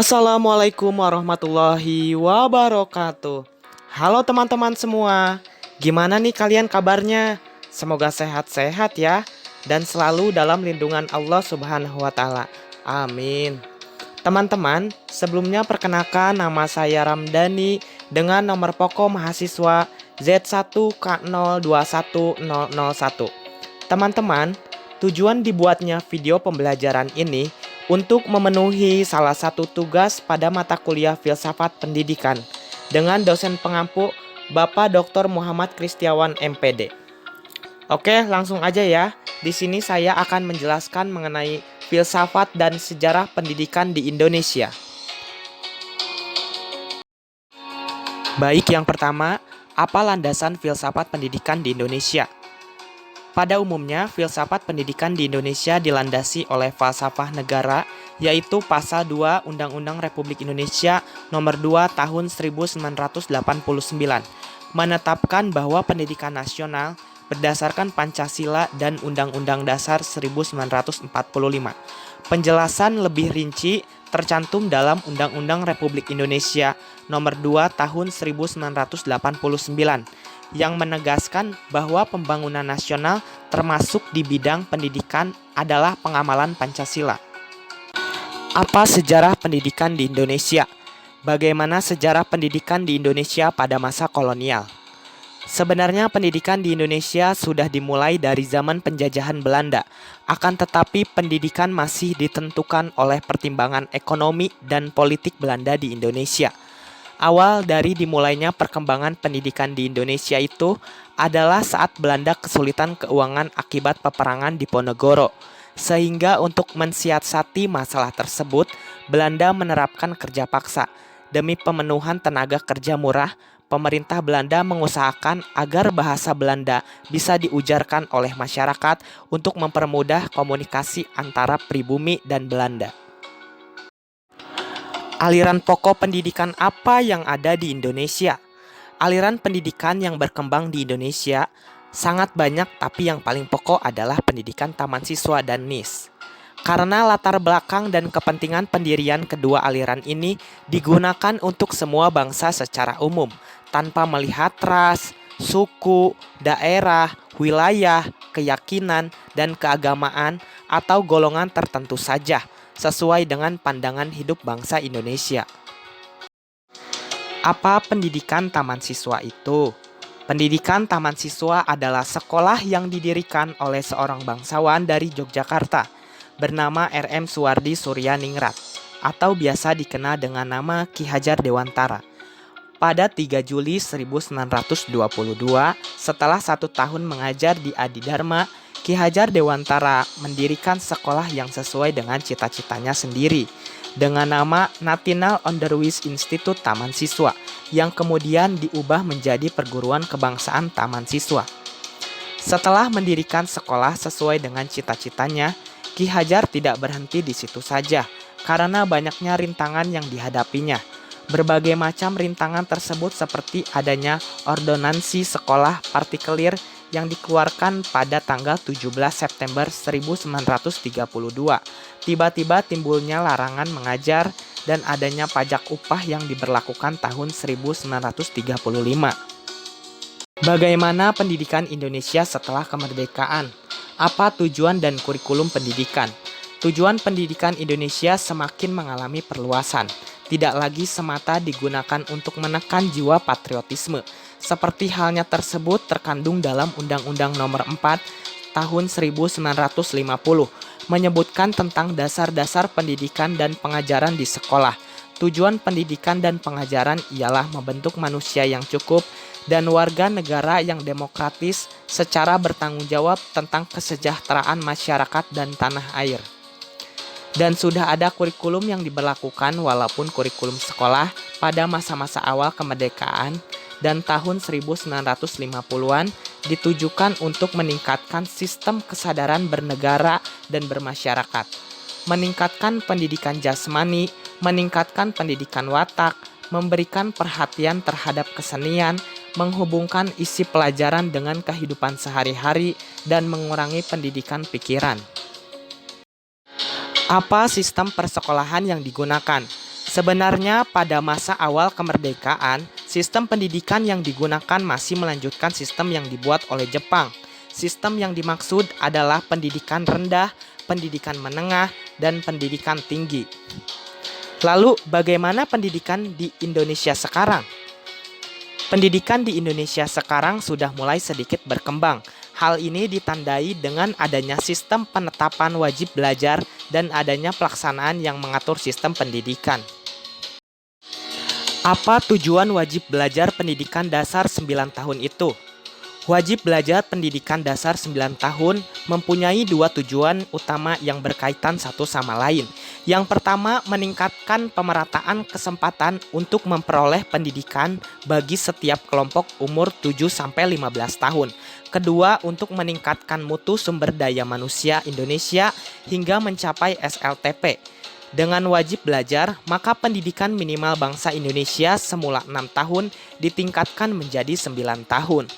Assalamualaikum warahmatullahi wabarakatuh. Halo teman-teman semua, gimana nih kalian kabarnya? Semoga sehat-sehat ya, dan selalu dalam lindungan Allah Subhanahu wa Ta'ala. Amin. Teman-teman, sebelumnya perkenalkan nama saya Ramdhani dengan nomor pokok mahasiswa Z1K021001. Teman-teman, tujuan dibuatnya video pembelajaran ini untuk memenuhi salah satu tugas pada mata kuliah Filsafat Pendidikan dengan dosen pengampu Bapak Dr. Muhammad Kristiawan MPD. Oke, langsung aja ya. Di sini saya akan menjelaskan mengenai filsafat dan sejarah pendidikan di Indonesia. Baik, yang pertama, apa landasan filsafat pendidikan di Indonesia? Pada umumnya, filsafat pendidikan di Indonesia dilandasi oleh falsafah negara, yaitu Pasal 2 Undang-Undang Republik Indonesia Nomor 2 Tahun 1989, menetapkan bahwa pendidikan nasional berdasarkan Pancasila dan Undang-Undang Dasar 1945. Penjelasan lebih rinci tercantum dalam Undang-Undang Republik Indonesia Nomor 2 Tahun 1989 yang menegaskan bahwa pembangunan nasional termasuk di bidang pendidikan adalah pengamalan Pancasila. Apa sejarah pendidikan di Indonesia? Bagaimana sejarah pendidikan di Indonesia pada masa kolonial? Sebenarnya pendidikan di Indonesia sudah dimulai dari zaman penjajahan Belanda, akan tetapi pendidikan masih ditentukan oleh pertimbangan ekonomi dan politik Belanda di Indonesia. Awal dari dimulainya perkembangan pendidikan di Indonesia itu adalah saat Belanda kesulitan keuangan akibat peperangan di Ponorogo. Sehingga untuk mensiasati masalah tersebut, Belanda menerapkan kerja paksa. Demi pemenuhan tenaga kerja murah, pemerintah Belanda mengusahakan agar bahasa Belanda bisa diujarkan oleh masyarakat untuk mempermudah komunikasi antara pribumi dan Belanda. Aliran pokok pendidikan apa yang ada di Indonesia? Aliran pendidikan yang berkembang di Indonesia sangat banyak, tapi yang paling pokok adalah pendidikan taman siswa dan NIS. Karena latar belakang dan kepentingan pendirian kedua aliran ini digunakan untuk semua bangsa secara umum, tanpa melihat ras, suku, daerah, wilayah, keyakinan, dan keagamaan atau golongan tertentu saja, sesuai dengan pandangan hidup bangsa Indonesia. Apa pendidikan taman siswa itu? Pendidikan taman siswa adalah sekolah yang didirikan oleh seorang bangsawan dari Yogyakarta bernama R.M. Suwardi Suryaningrat atau biasa dikenal dengan nama Ki Hajar Dewantara. Pada 3 Juli 1922, setelah 1 tahun mengajar di Adi Dharma, Ki Hajar Dewantara mendirikan sekolah yang sesuai dengan cita-citanya sendiri dengan nama National Onderwijs Instituut Taman Siswa yang kemudian diubah menjadi Perguruan Kebangsaan Taman Siswa. Setelah mendirikan sekolah sesuai dengan cita-citanya, Ki Hajar tidak berhenti di situ saja karena banyaknya rintangan yang dihadapinya. Berbagai macam rintangan tersebut seperti adanya ordonansi sekolah partikelir yang dikeluarkan pada tanggal 17 September 1932. Tiba-tiba timbulnya larangan mengajar dan adanya pajak upah yang diberlakukan tahun 1935. Bagaimana pendidikan Indonesia setelah kemerdekaan? Apa tujuan dan kurikulum pendidikan? Tujuan pendidikan Indonesia semakin mengalami perluasan. Tidak lagi semata digunakan untuk menekan jiwa patriotisme. Seperti halnya tersebut terkandung dalam Undang-Undang Nomor 4 Tahun 1950, menyebutkan tentang dasar-dasar pendidikan dan pengajaran di sekolah. Tujuan pendidikan dan pengajaran ialah membentuk manusia yang cukup dan warga negara yang demokratis secara bertanggung jawab tentang kesejahteraan masyarakat dan tanah air. Dan sudah ada kurikulum yang diberlakukan walaupun kurikulum sekolah pada masa-masa awal kemerdekaan dan tahun 1950-an ditujukan untuk meningkatkan sistem kesadaran bernegara dan bermasyarakat, meningkatkan pendidikan jasmani, meningkatkan pendidikan watak, memberikan perhatian terhadap kesenian, menghubungkan isi pelajaran dengan kehidupan sehari-hari, dan mengurangi pendidikan pikiran. Apa sistem persekolahan yang digunakan? Sebenarnya pada masa awal kemerdekaan, sistem pendidikan yang digunakan masih melanjutkan sistem yang dibuat oleh Jepang. Sistem yang dimaksud adalah pendidikan rendah, pendidikan menengah, dan pendidikan tinggi. Lalu, bagaimana pendidikan di Indonesia sekarang? Pendidikan di Indonesia sekarang sudah mulai sedikit berkembang. Hal ini ditandai dengan adanya sistem penetapan wajib belajar dan adanya pelaksanaan yang mengatur sistem pendidikan. Apa tujuan wajib belajar pendidikan dasar 9 tahun itu? Wajib belajar pendidikan dasar 9 tahun mempunyai dua tujuan utama yang berkaitan satu sama lain. Yang pertama, meningkatkan pemerataan kesempatan untuk memperoleh pendidikan bagi setiap kelompok umur 7-15 tahun. Kedua, untuk meningkatkan mutu sumber daya manusia Indonesia hingga mencapai SLTP. Dengan wajib belajar, maka pendidikan minimal bangsa Indonesia semula 6 tahun ditingkatkan menjadi 9 tahun.